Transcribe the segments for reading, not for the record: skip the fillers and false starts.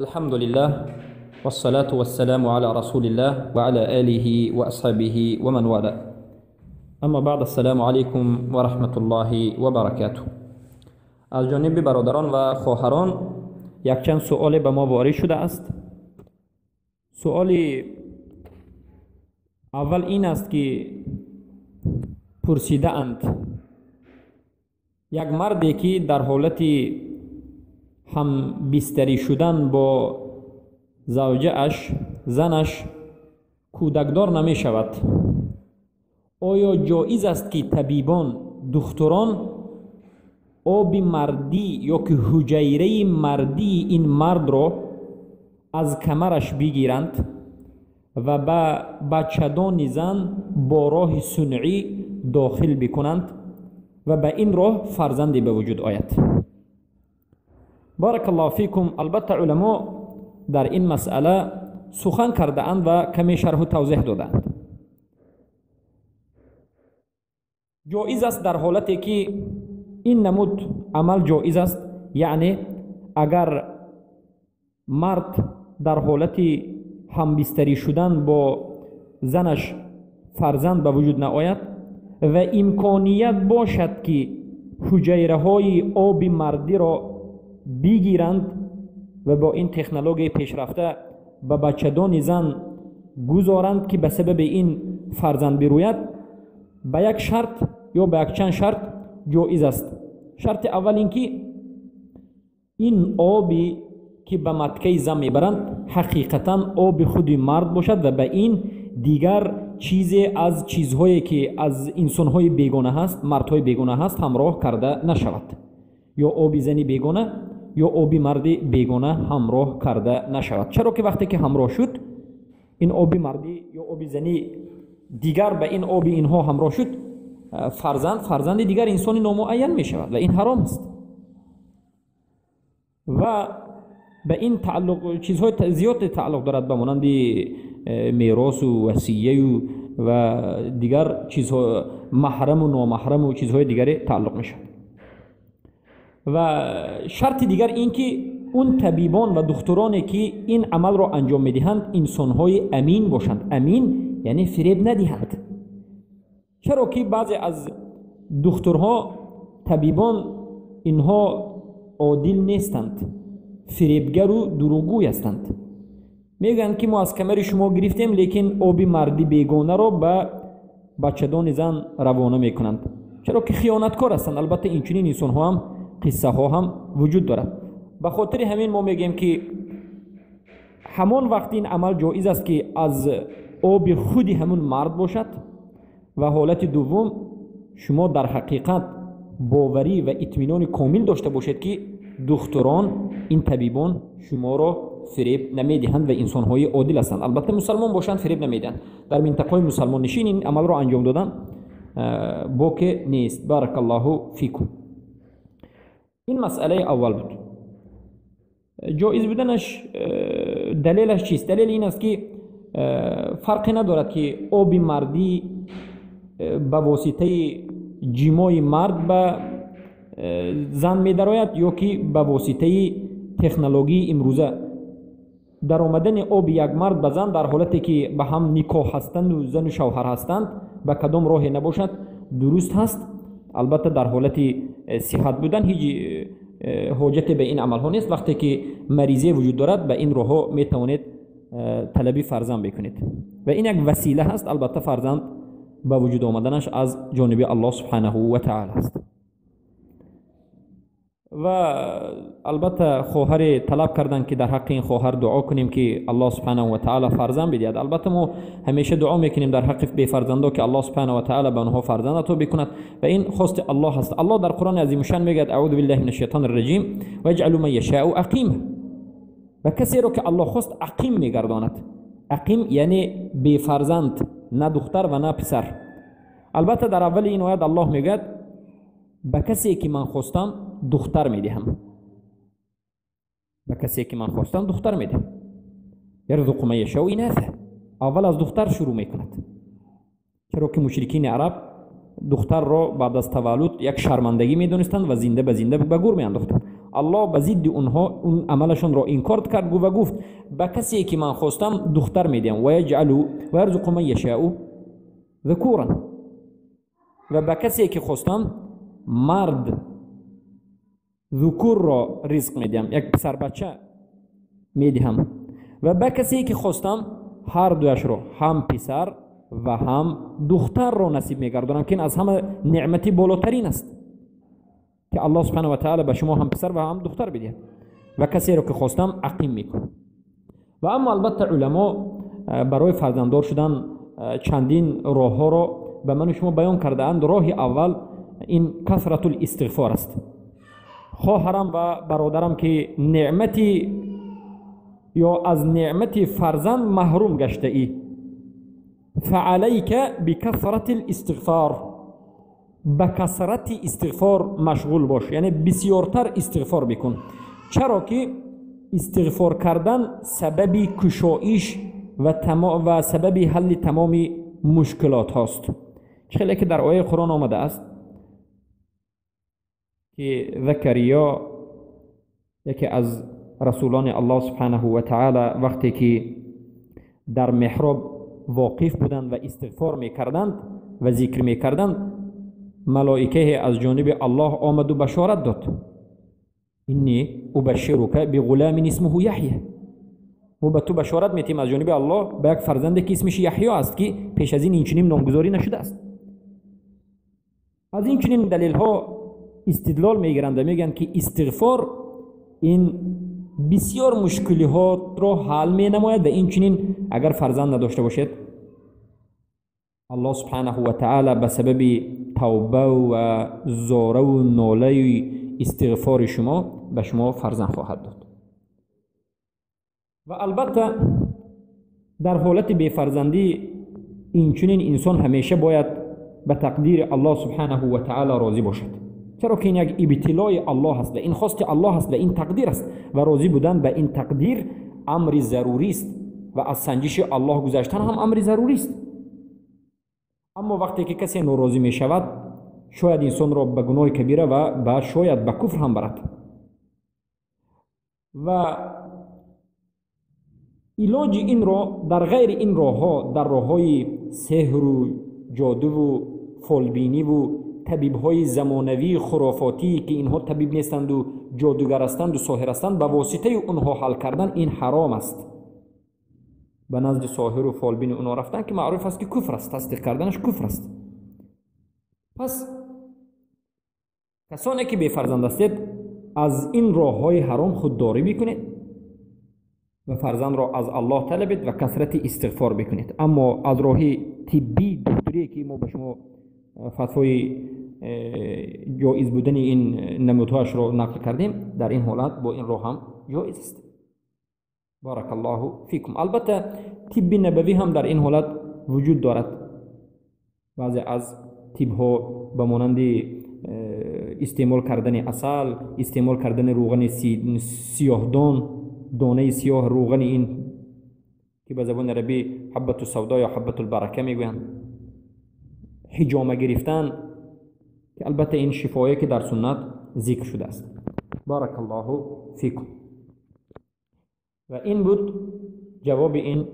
الحمد لله والصلاة والسلام على رسول الله وعلى آله وأصحابه ومن والاه. اما بعد، السلام عليكم ورحمة الله وبركاته. از جانب برادران و خواهران یک چند سؤال به ما وارد شده است. سؤال اول این است که پرسیده اند یک مردی که در حالت هم بستری شدن با زوجه اش زنش کودکدار نمی شود، آیا جایز است که طبیبان دکتران آب مردی یا که حجیره مردی این مرد را از کمرش بگیرند و به بچه‌دان زن با راه صنعی داخل بکنند و به این راه فرزندی به وجود آید؟ بارک الله فیکم. البته علما در این مسئله سخن کرده اند و کمی شرح و توضیح دادند. جایز است در حالتی که این نمود عمل جایز است، یعنی اگر مرد در حالت همبستری شدن با زنش فرزند به وجود نآید و امکانیت باشد که حجیره های آب مردی را بگیرند و با این تکنولوژی پیشرفته به بچه‌دان زن گذارند که به سبب این فرزند بروید، به یک شرط یا به یک چند شرط جایز است. شرط اول این که این آبی که به متکه زن میبرند حقیقتا آب خود مرد باشد و به این دیگر چیزی از چیزهایی که از انسانهای بیگانه هست، مردهای بیگانه هست همراه کرده نشود، یا آب زنی بیگانه یا آب مردی بیگانه همراه کرده نشود. چرا که وقتی که همراه شد این آب مردی یا آب زنی دیگر به این آب اینها همراه شد، فرزند دیگر انسان نامعین می شود و این حرام است. و به این تعلق چیزهای زیاد تعلق دارد، به مانند میراث و وصیه و دیگر چیزها، محرم و نامحرم و چیزهای دیگری تعلق می شود. و شرط دیگر این که اون طبیبان و دکترانی که این عمل را انجام میدهند انسانهای امین باشند. امین یعنی فریب ندهند. چرا که بعضی از دکترها طبیبان اینها عادل نیستند، فریبگر و دروغگوی هستند. میگن که ما از کمر شما گرفتیم لیکن آب مردی بیگانه را به بچه‌دان زن روانه میکنند. چرا که خیانتکار هستند. البته اینچنین انسانها هم قصه ها هم وجود دارد. به خاطر همین ما میگیم که همان وقت این عمل جایز است که از آب خودی همون مرد باشد و حالت دوم شما در حقیقت باوری و اطمینان کامل داشته باشید که دکتران این طبیبان شما را فریب نمیدهند و انسانهای عادل هستند. البته مسلمان باشند فریب نمیدهند. در منطقه مسلمان نشین این عمل را انجام دادن باکی نیست. بارک الله فیکم. این مسئله اول بود. جایز بودنش دلیلش چیست؟ دلیل این است که فرقی ندارد که آب مردی به واسطه جیمای مرد به زن می درآید یا که به واسطه تکنولوژی امروزه در آمدن آب یک مرد به زن در حالتی که به هم نکاح هستند و زن و شوهر هستند به کدام راهی نباشد درست هست. البته در حالت صحت بودن هیچ حاجت به این عمل ها نیست. وقتی که مریضی وجود دارد به این راه ها می توانید طلبی فرزند بکنید و این یک وسیله هست. البته فرزند به وجود آمدنش از جانب الله سبحانه و تعالی است. و البته خواهر طلب کردن که در حق این خواهر دعا کنیم که الله سبحانه و تعالی فرزند بدهد. البته ما همیشه دعا میکنیم در حق بی فرزندا که الله سبحانه و تعالی به آنها فرزند عطا بکند و این خواست الله هست. الله در قرآن عظیم شان میگه اعوذ بالله من الشیطان الرجیم و اجعل من یشاء عقیما. و کسی رو که الله خواست عقیم میگرداند. عقیم یعنی بی فرزند، نه دختر و نه پسر. البته در اول این آیه الله میگه به کسی که من خواستم دختر میدهم. به کسی که من خواستم دختر میدهم. یرزق من یشاء اناثا. اول از دختر شروع میکند. چرا که مشرکین عرب دختر را بعد از تولد یک شرمندگی میدونستند و زنده به زنده به گور میانداختند. الله به ضد اونها اون عملشون را انکار کرد و گفت به کسی که من خواستم دختر میدم و یجعل و یرزق من یشاء ذکورا و به کسی که خواستم مرد ذکور را رزق میدم، یک پسر بچه میدهم و به کسی که خواستم هر دویش را هم پسر و هم دختر را نصیب میگردانم که این از همه نعمتی بالاترین است که الله سبحانه و تعالی به شما هم پسر و هم دختر بده و کسی را که خواستم عقیم میکنم. و اما البته علما برای فرزنددار شدن چندین راه ها را به من و شما بیان کرده اند. راه اول این کثرت الاستغفار است. خواهرم و برادرم که نعمتی یا از نعمت فرزند محروم گشته ای، فعلیک بکثرت الاستغفار، به کثرت استغفار مشغول باش، یعنی بسیارتر استغفار بکن. چرا که استغفار کردن سبب کشایش و سبب حل تمام مشکلات هاست. چخیلی که در آیه قرآن آمده است که زکریا یکی از رسولان الله سبحانه و تعالی وقتی که در محراب واقف بودند و استغفار میکردند و ذکر میکردند، ملائکه از جانب الله آمد و بشارت داد، اینی ابشرک بغلام اسمه یحیی، ما به تو بشارت میتیم از جانب الله به یک فرزندی که اسمش یحیی است که پیش از این چنین نامگذاری نشده است. از این چنین دلیل ها استدلال میگیرند و میگن که استغفار این بسیار مشکلات را حل می نماید و این چنین اگر فرزند نداشته باشید الله سبحانه و تعالی به سبب توبه و زاره و ناله و استغفار شما به شما فرزند خواهد داد. و البته در حالت بی‌فرزندی این چنین انسان همیشه باید به تقدیر الله سبحانه و تعالی راضی باشد، چرا که این یک ابتلای الله است و این خواست الله است و این تقدیر است و راضی بودن به این تقدیر امر ضروری است و از سنجش الله گذشتن هم امر ضروری است. اما وقتی که کسی ناراضی می شود شاید انسان را به گناه کبیره و شاید به کفر هم برد. و علاج این را در غیر این راه ها، در راه های سحر و جادو و فالبینی و طبیب های زمانوی خرافاتی که اینها طبیب نیستند و جادوگر هستند و ساحر هستند، به واسطه اونها حل کردن این حرام است. به نزد ساحر و فالبین اونها رفتن که معروف است که کفر است، تصدیق کردنش کفر است. پس کسانی که بی‌فرزند هستید از این راه های حرام خودداری بکنید و فرزند را از الله طلبید و کثرت استغفار بکنید. اما از راه تیبی دکتری که ما به شما فتوای جایز بودن این نمودهاش را نقل کردیم، در این حالت با این راه هم جایز است. بارک الله فیکم. البته طب نبوی هم در این حالت وجود دارد. بعضی از طب ها به مانند استعمال کردن عسل، استعمال کردن روغن سیاهدان، دانه سیاه روغن این که به زبان عربی حبت السودا یا حبت البرکه میگویند، حجامه گرفتن که البته این شفایی که در سنت ذکر شده است. بارک الله فیکم. و این بود جواب این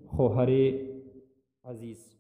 خواهر عزیز.